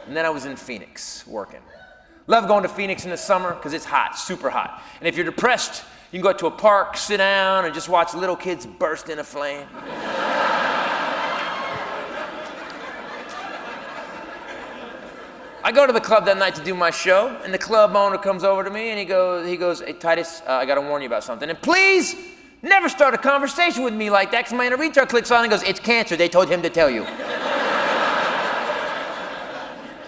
And then I was in Phoenix working. Love going to Phoenix in the summer because it's hot, super hot. And if you're depressed, you can go out to a park, sit down, and just watch little kids burst into flame. I go to the club that night to do my show, and the club owner comes over to me, and he goes, hey, Titus, I got to warn you about something. And please never start a conversation with me like that, because my inner retard clicks on and goes, it's cancer. They told him to tell you.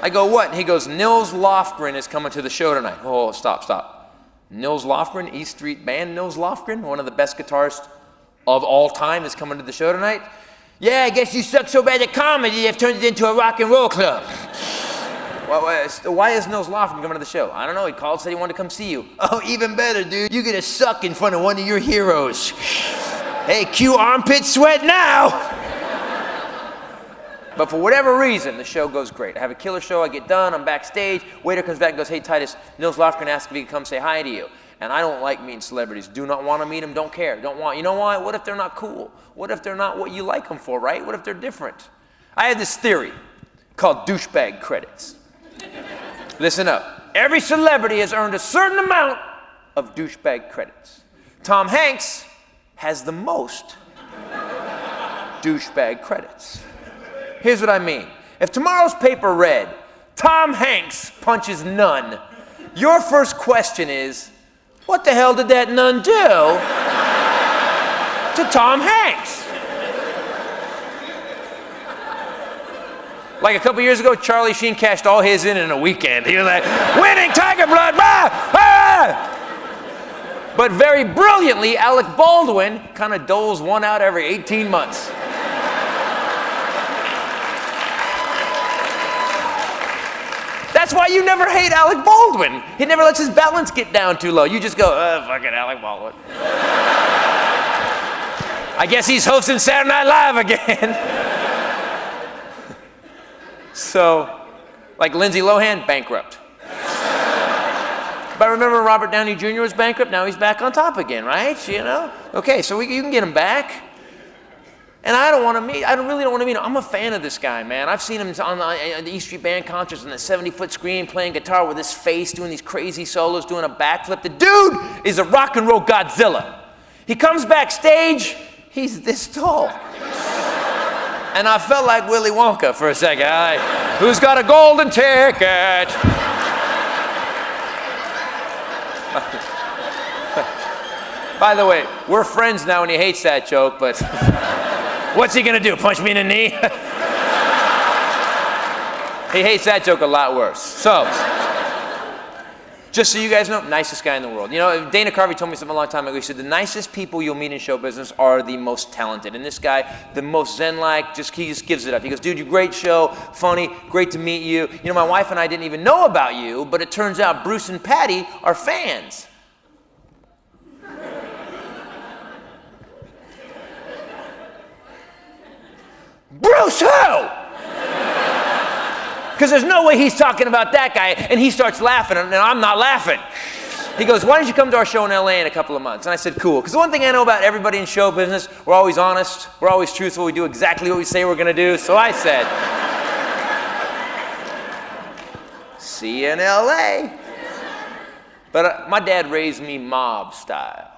I go, what? And he goes, Nils Lofgren is coming to the show tonight. Oh, stop. Nils Lofgren, East Street band Nils Lofgren, one of the best guitarists of all time, is coming to the show tonight. Yeah, I guess you suck so bad at comedy, you've turned it into a rock and roll club. Why is Nils Lofgren coming to the show? I don't know, he called, said he wanted to come see you. Oh, even better, dude. You get to suck in front of one of your heroes. Hey, cue armpit sweat now. But for whatever reason, the show goes great. I have a killer show, I get done, I'm backstage, waiter comes back and goes, hey Titus, Nils Lofgren asked if he could come say hi to you. And I don't like meeting celebrities. Do not want to meet them, don't care, don't want. You know why? What if they're not cool? What if they're not what you like them for, right? What if they're different? I have this theory called douchebag credits. Listen up. Every celebrity has earned a certain amount of douchebag credits. Tom Hanks has the most douchebag credits. Here's what I mean. If tomorrow's paper read, Tom Hanks punches nun, your first question is, what the hell did that nun do to Tom Hanks? Like a couple years ago, Charlie Sheen cashed all his in a weekend. He was like, winning Tiger Blood, But very brilliantly, Alec Baldwin kind of doles one out every 18 months. That's why you never hate Alec Baldwin. He never lets his balance get down too low. You just go, fucking Alec Baldwin. I guess he's hosting Saturday Night Live again. So, like Lindsay Lohan, bankrupt. But remember Robert Downey Jr. was bankrupt? Now he's back on top again, right? You know? Okay, so you can get him back. And I really don't want to meet him. I'm a fan of this guy, man. I've seen him on the East Street Band concerts on the 70-foot screen playing guitar with his face, doing these crazy solos, doing a backflip. The dude is a rock and roll Godzilla. He comes backstage, he's this tall. And I felt like Willy Wonka for a second. Who's got a golden ticket? By the way, we're friends now and he hates that joke, but what's he gonna do, punch me in the knee? He hates that joke a lot worse. So, just so you guys know, nicest guy in the world. You know, Dana Carvey told me something a long time ago. He said, the nicest people you'll meet in show business are the most talented. And this guy, the most zen-like, he just gives it up. He goes, dude, you great show, funny, great to meet you. You know, my wife and I didn't even know about you, but it turns out Bruce and Patty are fans. Bruce who? Because there's no way he's talking about that guy, and he starts laughing, and I'm not laughing. He goes, why don't you come to our show in LA in a couple of months? And I said, cool. Because the one thing I know about everybody in show business, we're always honest, we're always truthful, we do exactly what we say we're going to do. So I said, see you in LA. But my dad raised me mob style.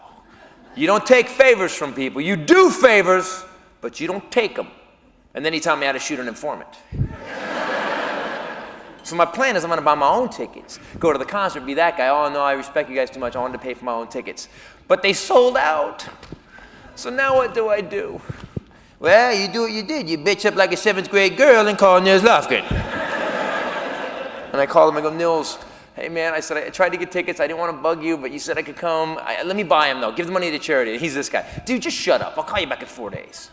You don't take favors from people. You do favors, but you don't take them. And then he taught me how to shoot an informant. So my plan is I'm gonna buy my own tickets, go to the concert, be that guy. Oh no, I respect you guys too much, I wanted to pay for my own tickets. But they sold out. So now what do? Well, you do what you did. You bitch up like a 7th grade girl and call Nils Lofgren. And I called him, I go, Nils, hey man, I said, I tried to get tickets, I didn't want to bug you, but you said I could come. Let me buy them though, give the money to charity. He's this guy. Dude, just shut up, I'll call you back in 4 days.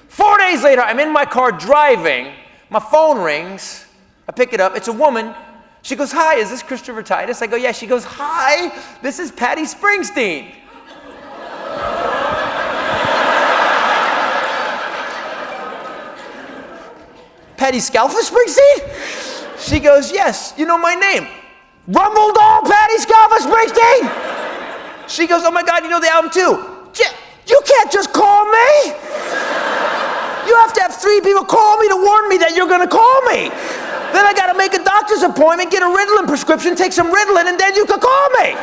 4 days later, I'm in my car driving, my phone rings, I pick it up, it's a woman. She goes, hi, is this Christopher Titus? I go, yeah. She goes, hi, this is Patty Springsteen. Patty Scalfa Springsteen? She goes, yes, you know my name. Rumble Doll Patty Scalfa Springsteen? She goes, oh my God, you know the album too. You can't just call me. You have to have 3 people call me to warn me that you're gonna call me. Then I gotta make a document doctor's appointment, get a Ritalin prescription, take some Ritalin, and then you can call me.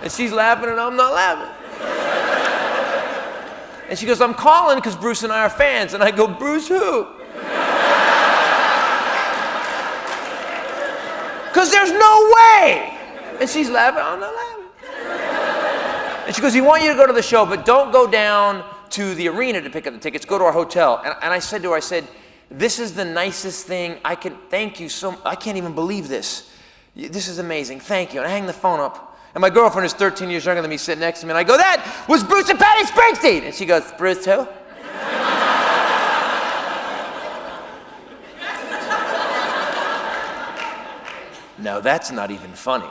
And she's laughing and I'm not laughing. And she goes, I'm calling because Bruce and I are fans. And I go, Bruce who? Because there's no way. And she's laughing, I'm not laughing. And she goes, we want you to go to the show, but don't go down to the arena to pick up the tickets, go to our hotel. And I said to her, I said, this is the nicest thing, thank you so much, I can't even believe this. This is amazing, thank you. And I hang the phone up. And my girlfriend is 13 years younger than me, sitting next to me, and I go, that was Bruce and Patty Springsteen! And she goes, Bruce who? No, that's not even funny.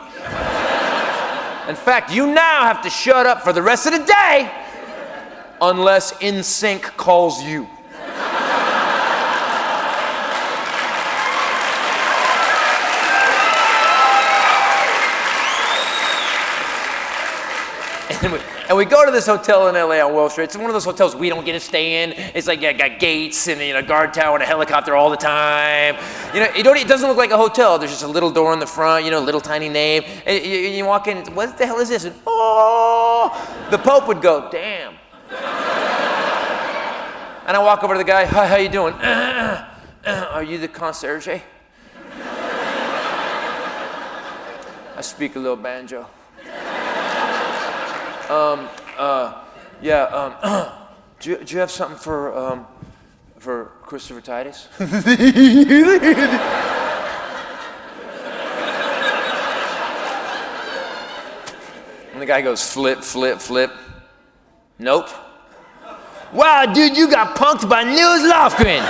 In fact, you now have to shut up for the rest of the day, unless NSYNC calls you. And we go to this hotel in LA on Wall Street. It's one of those hotels we don't get to stay in. It's like got gates and a guard tower and a helicopter all the time. It doesn't look like a hotel. There's just a little door in the front, little tiny name. And you walk in, what the hell is this? And, oh, the Pope would go, damn. And I walk over to the guy, hi, how you doing? Are you the concierge? I speak a little banjo. Do you have something for Christopher Titus? And the guy goes, flip, flip, flip. Nope. Wow, dude, you got punked by Nils Lofgren.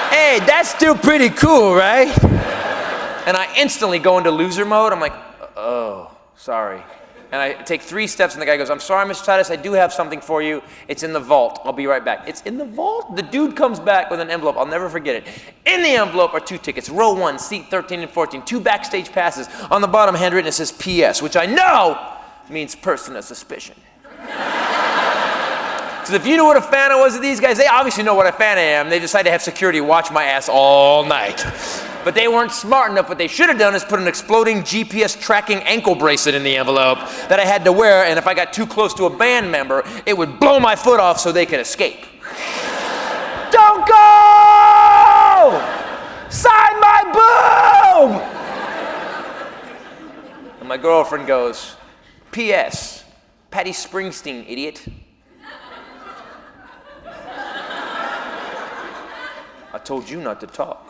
Hey, that's still pretty cool, right? And I instantly go into loser mode. I'm like, oh, sorry. And I take 3 steps, and the guy goes, I'm sorry, Mr. Titus, I do have something for you. It's in the vault. I'll be right back. It's in the vault? The dude comes back with an envelope. I'll never forget it. In the envelope are 2 tickets, row 1, seat 13 and 14, 2 backstage passes. On the bottom, handwritten, it says PS, which I know means person of suspicion. So if you knew what a fan I was of these guys, they obviously know what a fan I am. They decided to have security watch my ass all night. But they weren't smart enough. What they should have done is put an exploding GPS tracking ankle bracelet in the envelope that I had to wear, and if I got too close to a band member, it would blow my foot off so they could escape. Don't go! Sign my boob! And my girlfriend goes, P.S. Patty Springsteen, idiot. I told you not to talk.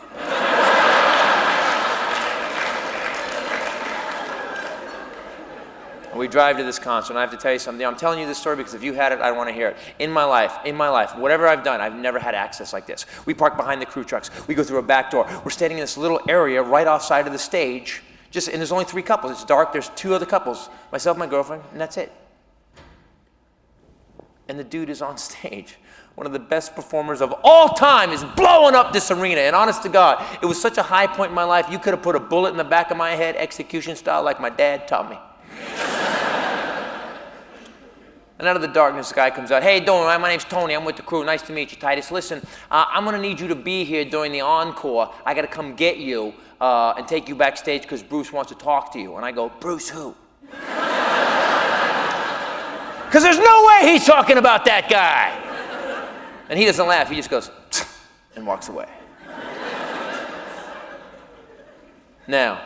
And we drive to this concert, and I have to tell you something. I'm telling you this story because if you had it, I want to hear it. In my life, whatever I've done, I've never had access like this. We park behind the crew trucks. We go through a back door. We're standing in this little area right offside of the stage, and there's only 3 couples. It's dark. There's 2 other couples, myself, my girlfriend, and that's it. And the dude is on stage. One of the best performers of all time is blowing up this arena. And honest to God, it was such a high point in my life, you could have put a bullet in the back of my head, execution style, like my dad taught me. And out of the darkness, the guy comes out. Hey, don't worry, my name's Tony. I'm with the crew. Nice to meet you, Titus. Listen, I'm going to need you to be here during the encore. I got to come get you and take you backstage because Bruce wants to talk to you. And I go, Bruce who? Because there's no way he's talking about that guy. And he doesn't laugh. He just goes, and walks away. Now,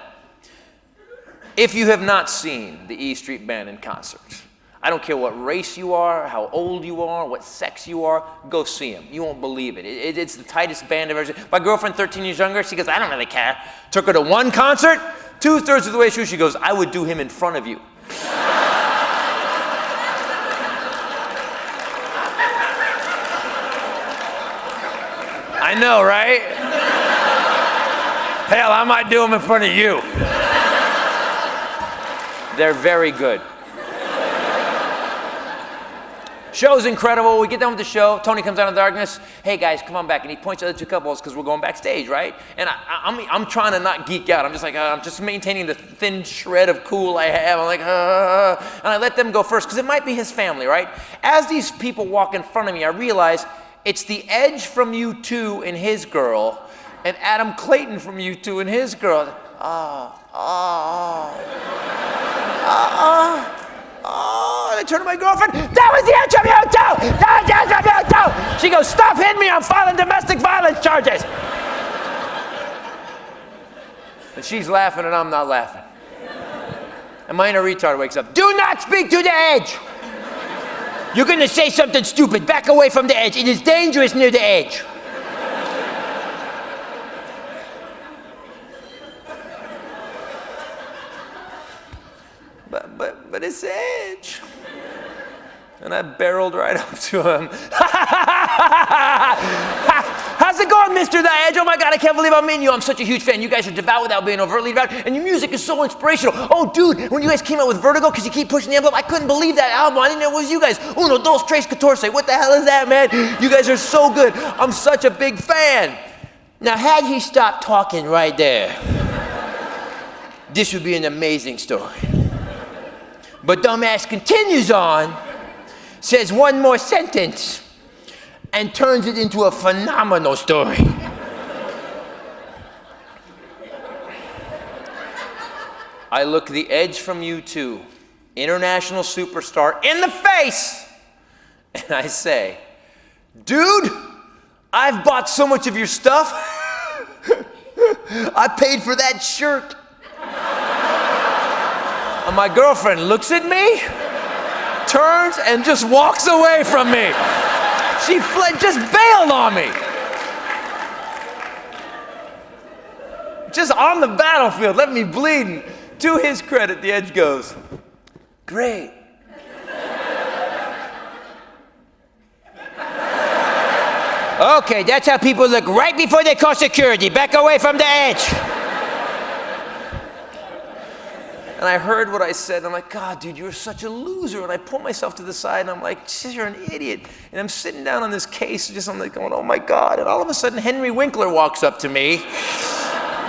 if you have not seen the E Street Band in concert, I don't care what race you are, how old you are, what sex you are, go see him. You won't believe it. It's the tightest band I've ever seen. My girlfriend, 13 years younger, she goes, I don't really care. Took her to one concert, 2/3 of the way through, she goes, I would do him in front of you. I know, right? Hell, I might do him in front of you. They're very good. Show's incredible. We get done with the show. Tony comes out of the darkness. Hey, guys, come on back. And he points to the 2 couples because we're going backstage, right? And I'm trying to not geek out. I'm just like, I'm just maintaining the thin shred of cool I have. I'm like, and I let them go first because it might be his family, right? As these people walk in front of me, I realize it's the Edge from U2 and his girl and Adam Clayton from U2 and his girl. And I turn to my girlfriend, that was the edge of U2! That was the edge of U2! She goes, stop hitting me, I'm filing domestic violence charges! And she's laughing and I'm not laughing. And my inner retard wakes up, do not speak to the edge! You're gonna say something stupid, back away from the edge. It is dangerous near the edge. But it's Edge. And I barreled right up to him. How's it going, Mr. The Edge? Oh my God, I can't believe I'm meeting you. I'm such a huge fan. You guys are devout without being overtly devout, and your music is so inspirational. Oh, dude, when you guys came out with Vertigo, because you keep pushing the envelope, I couldn't believe that album. I didn't know it was you guys. Uno, dos, tres, catorce. What the hell is that, man? You guys are so good. I'm such a big fan. Now, had he stopped talking right there, this would be an amazing story. But dumbass continues on, says one more sentence, and turns it into a phenomenal story. I look the Edge from U2, international superstar, in the face, and I say, dude, I've bought so much of your stuff, I paid for that shirt. And my girlfriend looks at me, turns, and just walks away from me. She just bailed on me. Just on the battlefield, left me bleeding. To his credit, the Edge goes, great. Okay, that's how people look right before they call security. Back away from the Edge. And I heard what I said, and I'm like, God, dude, you're such a loser. And I pull myself to the side, and I'm like, you're an idiot. And I'm sitting down on this case, I'm like going, oh my God. And all of a sudden, Henry Winkler walks up to me.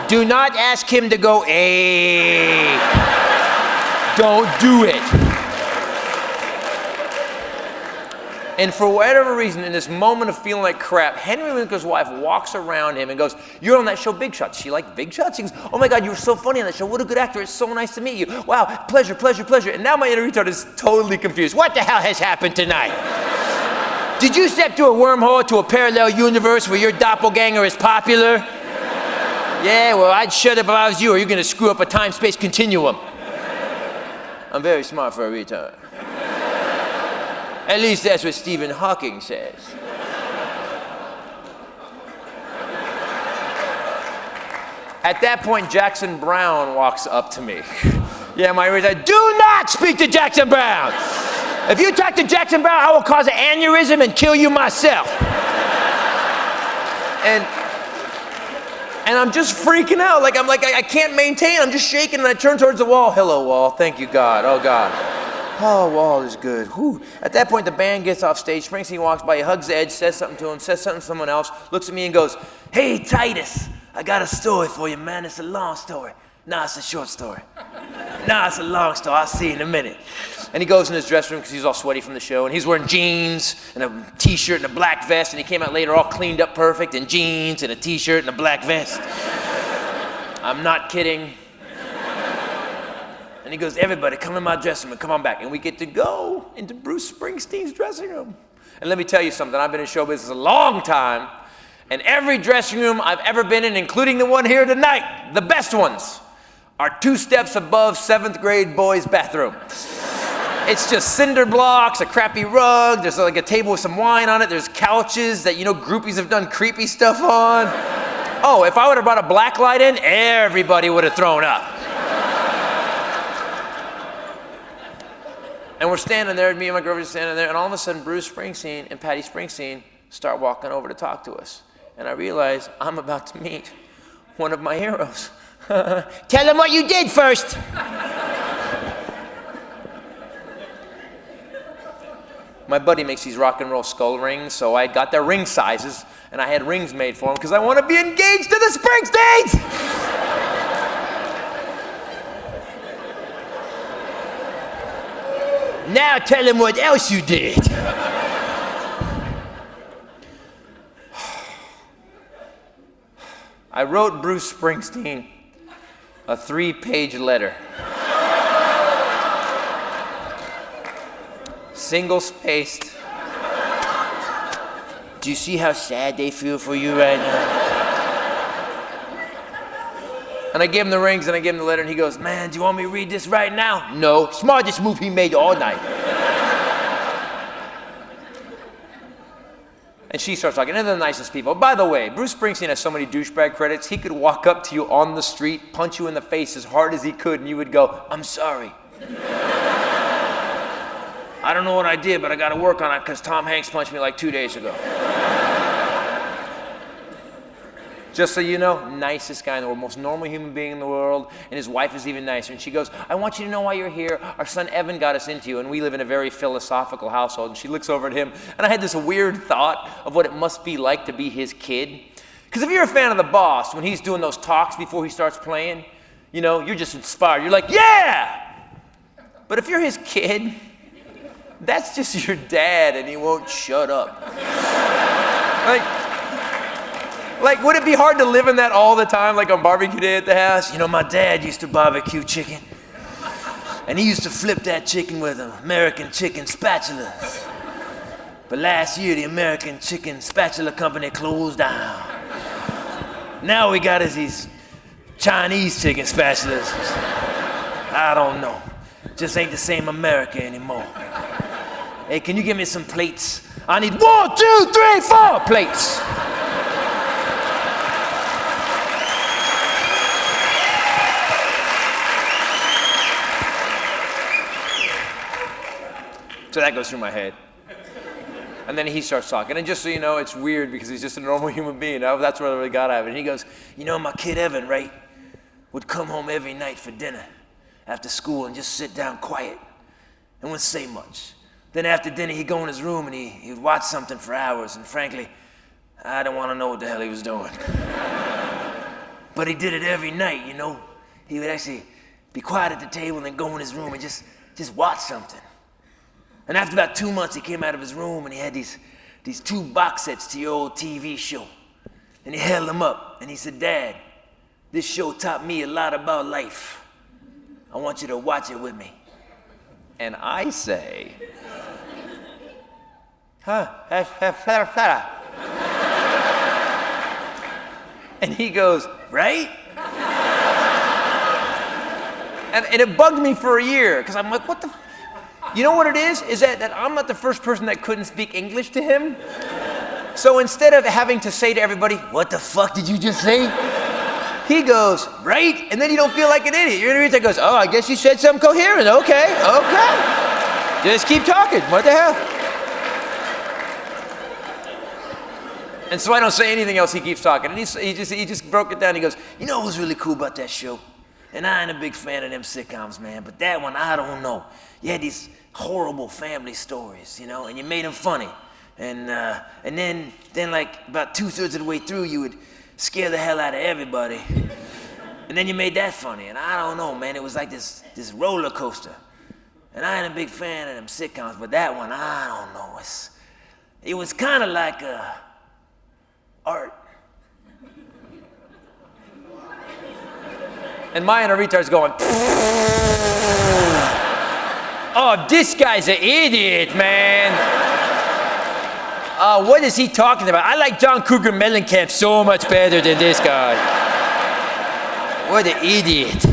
Do not ask him to go, hey. Don't do it. And for whatever reason, in this moment of feeling like crap, Henry Winkler's wife walks around him and goes, you're on that show Big Shots. She liked Big Shots? She goes, oh my God, you were so funny on that show. What a good actor. It's so nice to meet you. Wow, pleasure, pleasure, pleasure. And now my inner retard is totally confused. What the hell has happened tonight? Did you step through a wormhole to a parallel universe where your doppelganger is popular? Yeah, well, I'd shut up if I was you, or you're going to screw up a time-space continuum. I'm very smart for a retard. At least that's what Stephen Hawking says. At that point, Jackson Browne walks up to me. Yeah, my ears said, do not speak to Jackson Browne. If you talk to Jackson Browne, I will cause an aneurysm and kill you myself. And I'm just freaking out. I can't maintain. I'm just shaking, and I turn towards the wall. Hello, wall. Thank you, God. Oh, God. Oh, wall is good. Whew. At that point, the band gets off stage. Springsteen walks by, he hugs the Edge, says something to him, says something to someone else, looks at me and goes, hey, Titus, I got a story for you, man. It's a long story. Nah, it's a short story. Nah, it's a long story. I'll see you in a minute. And he goes in his dressing room because he's all sweaty from the show, and he's wearing jeans and a T-shirt and a black vest, and he came out later all cleaned up perfect in jeans and a T-shirt and a black vest. I'm not kidding. And he goes, everybody, come in my dressing room, come on back. And we get to go into Bruce Springsteen's dressing room. And let me tell you something, I've been in show business a long time, and every dressing room I've ever been in, including the one here tonight, the best ones, are 2 steps above 7th grade boys' bathroom. It's just cinder blocks, a crappy rug, there's like a table with some wine on it, there's couches that, groupies have done creepy stuff on. Oh, if I would have brought a black light in, everybody would have thrown up. And we're standing there, me and my girlfriend are standing there, and all of a sudden Bruce Springsteen and Patty Springsteen start walking over to talk to us. And I realize I'm about to meet one of my heroes. Tell him what you did first. My buddy makes these rock and roll skull rings, so I got their ring sizes, and I had rings made for him because I want to be engaged to the Springsteens! Now tell him what else you did. I wrote Bruce Springsteen a 3-page letter. Single-spaced. Do you see how sad they feel for you right now? And I gave him the rings and I gave him the letter and he goes, man, do you want me to read this right now? No, smartest move he made all night. And she starts talking, and they're the nicest people. By the way, Bruce Springsteen has so many douchebag credits, he could walk up to you on the street, punch you in the face as hard as he could, and you would go, I'm sorry. I don't know what I did, but I gotta work on it because Tom Hanks punched me like 2 days ago. Just so you know, nicest guy in the world, most normal human being in the world, and his wife is even nicer. And she goes, I want you to know why you're here. Our son Evan got us into you, and we live in a very philosophical household. And she looks over at him, and I had this weird thought of what it must be like to be his kid. Because if you're a fan of the boss, when he's doing those talks before he starts playing, you know, you're just inspired. You're like, yeah! But if you're his kid, that's just your dad, and he won't shut up. Like, would it be hard to live in that all the time, like on barbecue day at the house? You know, my dad used to barbecue chicken, and he used to flip that chicken with an American chicken spatula. But last year, the American chicken spatula company closed down. Now we got these Chinese chicken spatulas. I don't know. Just ain't the same America anymore. Hey, can you give me some plates? I need 1, 2, 3, 4 plates. So that goes through my head. And then he starts talking. And just so you know, it's weird because he's just a normal human being. That's what I really got out of it. And he goes, you know, my kid Evan, right, would come home every night for dinner after school and just sit down quiet and wouldn't say much. Then after dinner, he'd go in his room and he'd watch something for hours. And frankly, I didn't want to know what the hell he was doing. But he did it every night, you know. He would actually be quiet at the table and then go in his room and just watch something. And after about 2 months, he came out of his room and he had these 2 box sets to your old TV show. And he held them up and he said, Dad, this show taught me a lot about life. I want you to watch it with me. And I say, and he goes, right? And it bugged me for a year because I'm like, what the? You know what it is? Is that I'm not the first person that couldn't speak English to him. So instead of having to say to everybody, what the fuck did you just say? He goes, right? And then you don't feel like an idiot. You're an idiot that goes, oh, I guess you said something coherent. Okay. Just keep talking. What the hell? And so I don't say anything else. He keeps talking. And he just broke it down. He goes, you know what was really cool about that show? And I ain't a big fan of them sitcoms, man, but that one, I don't know. You had these horrible family stories, you know, and you made them funny. And then like about 2/3 of the way through, you would scare the hell out of everybody. And then you made that funny. And I don't know, man, it was like this roller coaster. And I ain't a big fan of them sitcoms, but that one, I don't know. It was kind of like art. And my inner retard's going, oh, this guy's an idiot, man. What is he talking about? I like John Cougar Mellencamp so much better than this guy. What an idiot.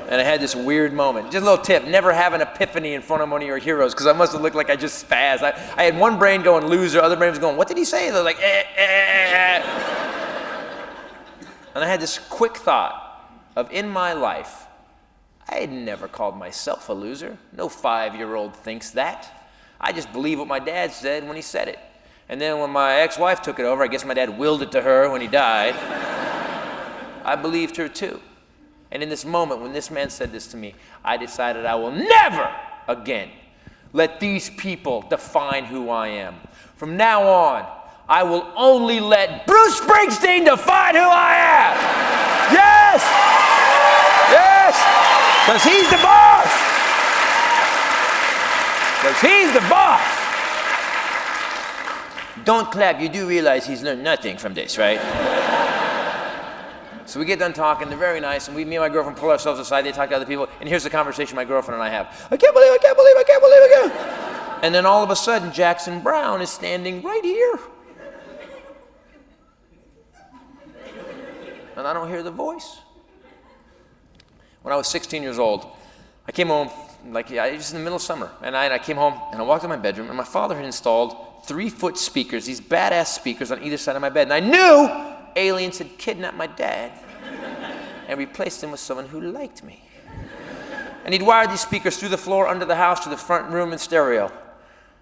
And I had this weird moment. Just a little tip, never have an epiphany in front of one of your heroes, because I must have looked like I just spazzed. I had one brain going loser, other brain was going, what did he say? They were like, And I had this quick thought of, in my life, I had never called myself a loser. No 5-year-old thinks that. I just believe what my dad said when he said it. And then when my ex-wife took it over, I guess my dad willed it to her when he died, I believed her too. And in this moment, when this man said this to me, I decided I will never again let these people define who I am. From now on, I will only let Bruce Springsteen define who I am. Yes! Yes! Because he's the boss! Because he's the boss! Don't clap, you do realize he's learned nothing from this, right? So we get done talking, they're very nice, and me and my girlfriend pull ourselves aside, they talk to other people, and here's the conversation my girlfriend and I have. I can't believe, I can't believe, I can't believe, I can't. And then all of a sudden, Jackson Browne is standing right here. And I don't hear the voice. When I was 16 years old, I came home, it was in the middle of summer, and I came home, and I walked in my bedroom, and my father had installed 3-foot speakers, these badass speakers on either side of my bed, and I knew aliens had kidnapped my dad and replaced him with someone who liked me. And he'd wired these speakers through the floor, under the house, to the front room and stereo.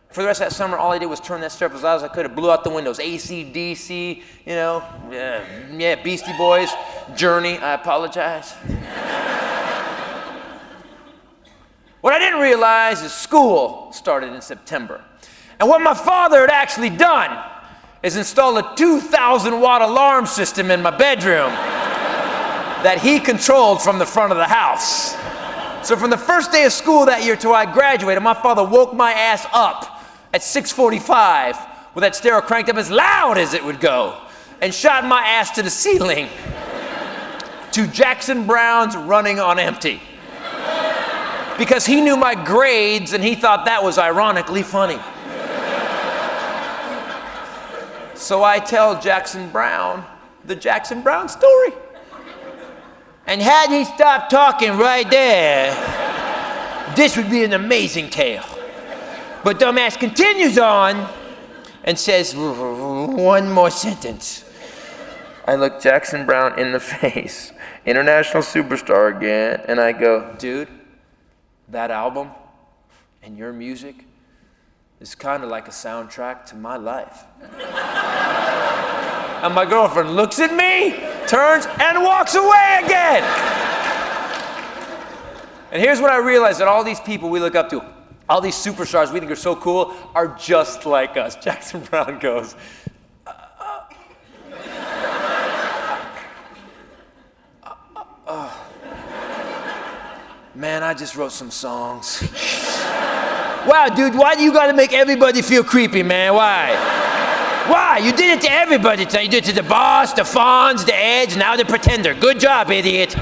For the rest of that summer, all I did was turn that stereo up as loud as I could. It blew out the windows. AC, DC, Beastie Boys, Journey, I apologize. What I didn't realize is school started in September. And what my father had actually done is install a 2,000-watt alarm system in my bedroom that he controlled from the front of the house. So from the first day of school that year till I graduated, my father woke my ass up at 6:45 with that stereo cranked up as loud as it would go and shot my ass to the ceiling to Jackson Browne's Running on Empty. Because he knew my grades and he thought that was ironically funny. So I tell Jackson Browne the Jackson Browne story. And had he stopped talking right there, this would be an amazing tale. But dumbass continues on and says, one more sentence. I look Jackson Browne in the face, international superstar again, and I go, dude, that album and your music is kind of like a soundtrack to my life. And my girlfriend looks at me, turns, and walks away again. And here's what I realized, that all these people we look up to, all these superstars we think are so cool, are just like us. Jackson Browne goes, man, I just wrote some songs. Wow, dude, why do you gotta make everybody feel creepy, man? Why? Why? You did it to everybody. You did it to the Boss, the Fonz, the Edge, now the Pretender. Good job, idiot.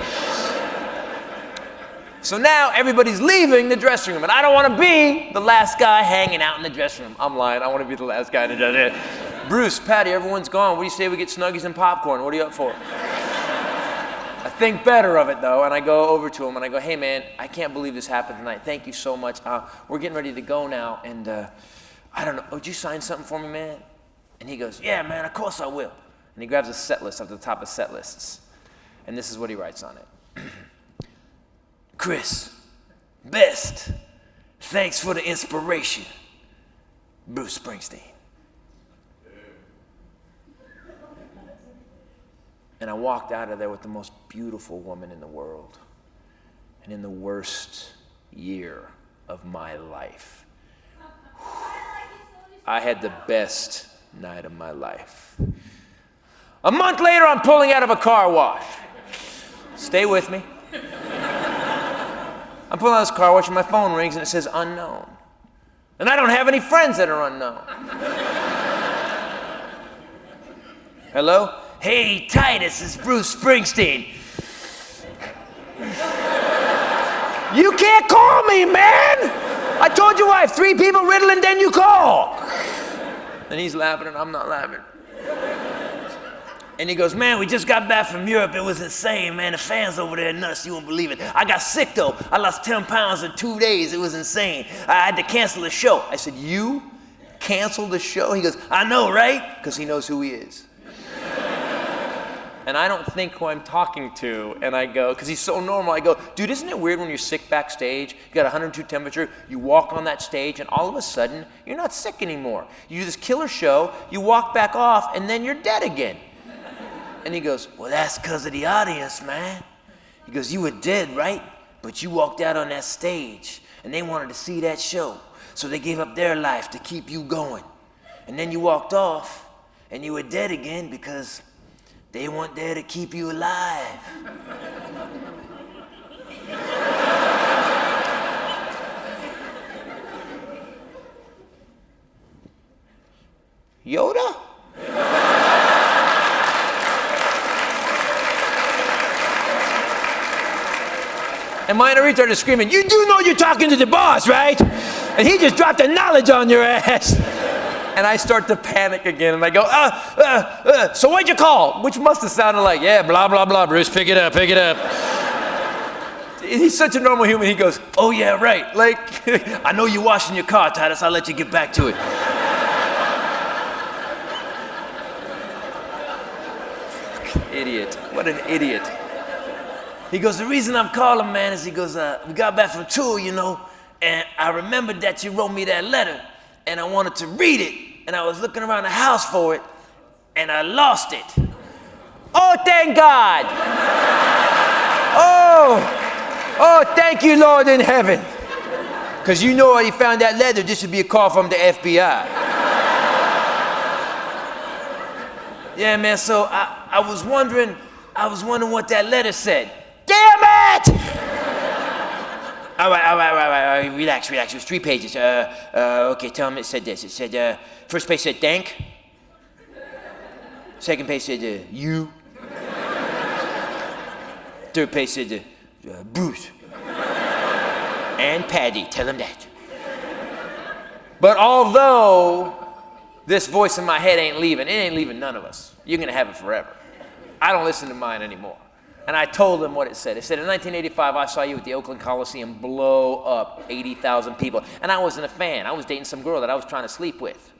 So now everybody's leaving the dressing room, and I don't want to be the last guy hanging out in the dressing room. I'm lying. I want to be the last guy in the dressing room. Bruce, Patty, everyone's gone. What do you say we get Snuggies and popcorn? What are you up for? I think better of it, though, and I go over to him, and I go, hey, man, I can't believe this happened tonight. Thank you so much. We're getting ready to go now, and I don't know. Would you sign something for me, man? And he goes, yeah, man, of course I will. And he grabs a set list at the top of set lists. And this is what he writes on it. Chris, best. Thanks for the inspiration. Bruce Springsteen. And I walked out of there with the most beautiful woman in the world. And in the worst year of my life. I had the best night of my life. A month later, I'm pulling out of a car wash. Stay with me. I'm pulling out of this car wash and my phone rings and it says unknown. And I don't have any friends that are unknown. Hello? Hey, Titus, it's Bruce Springsteen. You can't call me, man! I told you I have 3 people riddling, then you call. And he's laughing and I'm not laughing. And he goes, man, we just got back from Europe. It was insane, man. The fans over there are nuts. You won't believe it. I got sick, though. I lost 10 pounds in 2 days. It was insane. I had to cancel the show. I said, you canceled the show? He goes, I know, right? Because he knows who he is. And I don't think who I'm talking to. And I go, because he's so normal, I go, dude, isn't it weird when you're sick backstage? You got 102 temperature, you walk on that stage, and all of a sudden, you're not sick anymore. You do this killer show, you walk back off, and then you're dead again. And he goes, well, that's because of the audience, man. He goes, you were dead, right? But you walked out on that stage, and they wanted to see that show. So they gave up their life to keep you going. And then you walked off, and you were dead again because they weren't there to keep you alive. Yoda? And my inner started screaming, "You do know you're talking to the boss, right? And he just dropped the knowledge on your ass." And I start to panic again, and I go, "So what'd you call?" Which must have sounded like, "Yeah, blah, blah, blah, Bruce, pick it up, pick it up." He's such a normal human. He goes, "Oh, yeah, right. Like, I know you're washing your car, Titus. I'll let you get back to it." Idiot. What an idiot. He goes, "The reason I'm calling, man, is," he goes, "we got back from tour, you know, and I remembered that you wrote me that letter, and I wanted to read it, and I was looking around the house for it, and I lost it." Oh, thank God. Oh, thank you, Lord in heaven. Because you know you found that letter, this should be a call from the FBI. Yeah, man, so I was wondering what that letter said. Damn it! All right, relax. It was 3 pages. Okay, tell him it said this. It said, first page said thank. Second page said you. Third page said Bruce. And Patty, tell him that. But although this voice in my head ain't leaving, it ain't leaving none of us. You're gonna have it forever. I don't listen to mine anymore. And I told him what it said. It said, "In 1985, I saw you at the Oakland Coliseum blow up 80,000 people. And I wasn't a fan. I was dating some girl that I was trying to sleep with.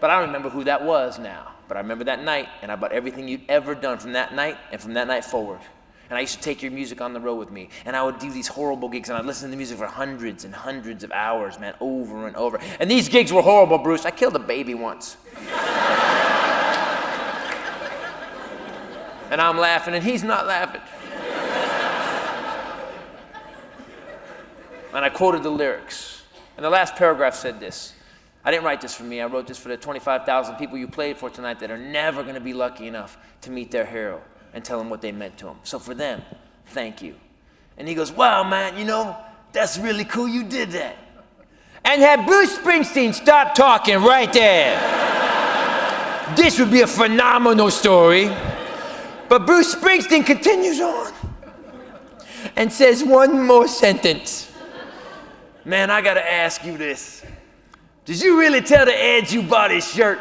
But I don't remember who that was now. But I remember that night, and about everything you'd ever done from that night and from that night forward. And I used to take your music on the road with me. And I would do these horrible gigs, and I'd listen to the music for hundreds and hundreds of hours, man, over and over. And these gigs were horrible, Bruce. I killed a baby once." And I'm laughing, and he's not laughing. And I quoted the lyrics. And the last paragraph said this. I didn't write this for me. I wrote this for the 25,000 people you played for tonight that are never going to be lucky enough to meet their hero and tell them what they meant to them. So for them, thank you. And he goes, "Wow, man, you know, that's really cool you did that." And had Bruce Springsteen stopped talking right there, this would be a phenomenal story. But Bruce Springsteen continues on and says one more sentence. "Man, I gotta ask you this. Did you really tell the Ed you bought his shirt?"